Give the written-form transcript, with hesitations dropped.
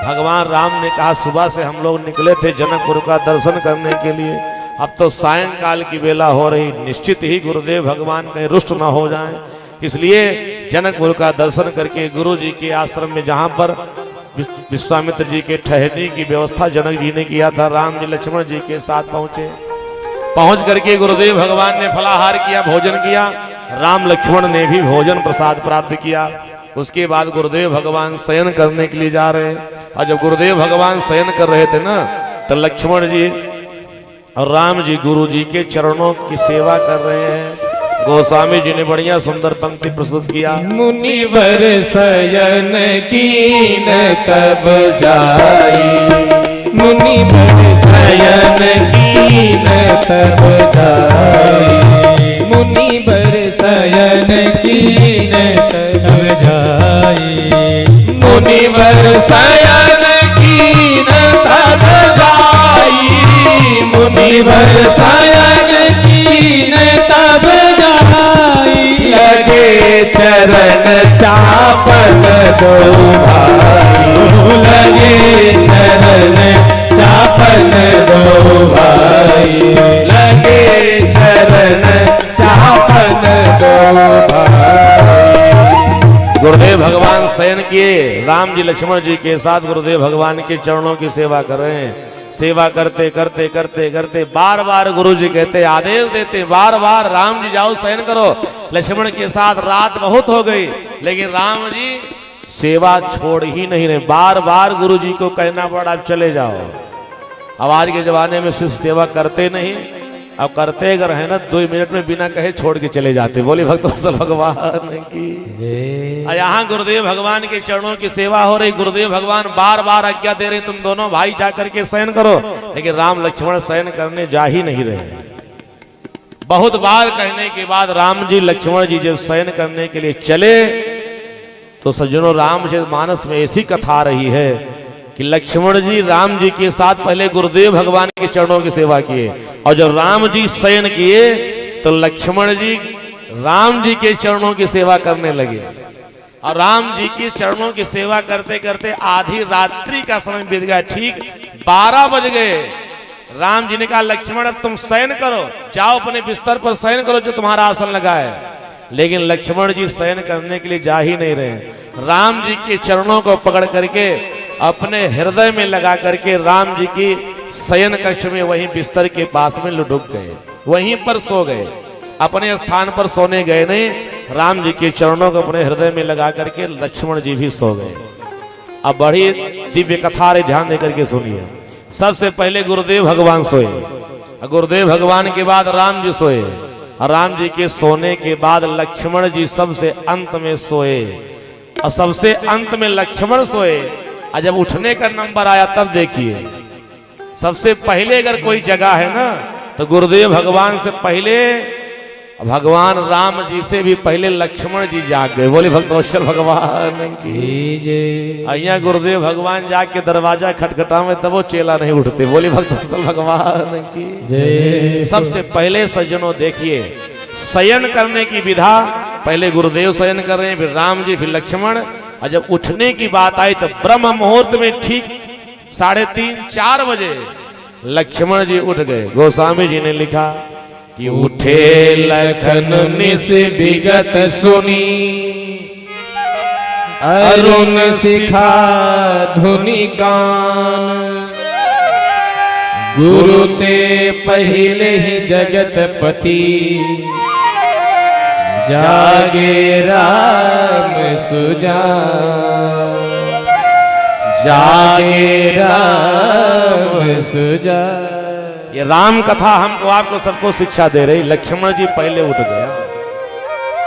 भगवान राम ने कहा सुबह से हम लोग निकले थे जनकपुर का दर्शन करने के लिए, अब तो सायंकाल की बेला हो रही, निश्चित ही गुरुदेव भगवान कहीं रुष्ट न हो जाएं, इसलिए जनकपुर का दर्शन करके गुरु जी के आश्रम में जहां पर विश्वामित्र जी के ठहरने की व्यवस्था जनक जी ने किया था, राम जी लक्ष्मण जी के साथ पहुंचे। पहुंच करके गुरुदेव भगवान ने फलाहार किया, भोजन किया, राम लक्ष्मण ने भी भोजन प्रसाद प्राप्त किया। उसके बाद गुरुदेव भगवान शयन करने के लिए जा रहे हैं, और जब गुरुदेव भगवान शयन कर रहे थे ना, तो लक्ष्मण जी और राम जी गुरु जी के चरणों की सेवा कर रहे हैं। गोस्वामी जी ने बढ़िया सुंदर पंक्ति प्रस्तुत किया। मुनिवर शयन कीन तब जाई, मुनिवर शयन कीन तब जाई, मुनिवर शयन कीन तब जाई, मुनिवर शयन कीन तब जाई, मुनिवर शयन कीन तब जाई, लगे चरण चापन दो भाई, लगे चरण चापन दो भाई, लगे चरण चापन दो भाई। गुरुदेव भगवान शयन किए, राम जी लक्ष्मण जी के साथ गुरुदेव भगवान के चरणों की सेवा कर रहे हैं। सेवा करते करते करते करते बार बार गुरु जी कहते, आदेश देते बार बार, राम जी जाओ शयन करो। लक्ष्मण के साथ रात बहुत हो गई, लेकिन राम जी सेवा छोड़ ही नहीं रहे, बार बार गुरु जी को कहना पड़ा आप चले जाओ। अब आज के जमाने में शिष्य सेवा करते नहीं, अब करते अगर है ना 2 मिनट में बिना कहे छोड़ के चले जाते। बोले भक्तवत्सल भगवान की। यहाँ गुरुदेव भगवान के चरणों की सेवा हो रही, गुरुदेव भगवान बार बार आज्ञा दे रहे तुम दोनों भाई जाकर के शयन करो, लेकिन राम लक्ष्मण शयन करने जा ही नहीं रहे। बहुत बार कहने के बाद राम जी लक्ष्मण जी जब शयन करने के लिए चले, तो सज्जनों रामचरितमानस में ऐसी कथा आ रही है कि लक्ष्मण जी राम जी के साथ पहले गुरुदेव भगवान के चरणों की सेवा किए, और जब राम जी शयन किए तो लक्ष्मण जी राम जी के चरणों की सेवा करने लगे। और राम जी के चरणों की सेवा करते करते आधी रात्रि का समय बीत गया, ठीक 12 बज गए। राम जी ने कहा लक्ष्मण अब तुम शयन करो, जाओ अपने बिस्तर पर शयन करो जो तुम्हारा आसन लगा है। लेकिन लक्ष्मण जी शयन करने के लिए जा ही नहीं रहे। राम जी के चरणों को पकड़ करके अपने हृदय में लगा करके राम जी की शयन कक्ष में वहीं बिस्तर के पास में लुढ़क गए, वहीं पर सो गए, अपने स्थान पर सोने गए नहीं, राम जी के चरणों को अपने हृदय में लगा करके लक्ष्मण जी भी सो गए। अब बड़ी दिव्य कथा रे, ध्यान देकर के सुनिए। सबसे पहले गुरुदेव भगवान सोए, गुरुदेव भगवान के बाद राम जी सोए, और राम जी के सोने के बाद लक्ष्मण जी सबसे अंत में सोए, और सबसे अंत में लक्ष्मण सोए। और जब उठने का नंबर आया तब देखिए, सबसे पहले अगर कोई जगह है ना तो गुरुदेव भगवान से पहले भगवान राम जी से भी पहले लक्ष्मण जी जाग गए। बोले भक्तवत्सल भगवान की। अहिया गुरुदेव भगवान जाग के दरवाजा खटखटावे तब वो चेला नहीं उठते। बोले भक्तवत्सल भगवान की। सबसे पहले सज्जनों देखिए, शयन करने की विधा, पहले गुरुदेव शयन कर रहे हैं, फिर राम जी, फिर लक्ष्मण। और जब उठने की बात आई तो ब्रह्म मुहूर्त में ठीक 3:30-4 बजे लक्ष्मण जी उठ गए। गोस्वामी जी ने लिखा कि उठे लखन निस विगत सुनी, अरुण शिखा धुनि कान, गुरु ते पहले ही जगत पति, जागे राम सुजान, जागे राम सुजान। ये राम कथा हमको आपको सबको शिक्षा दे रही। लक्ष्मण जी पहले उठ गया,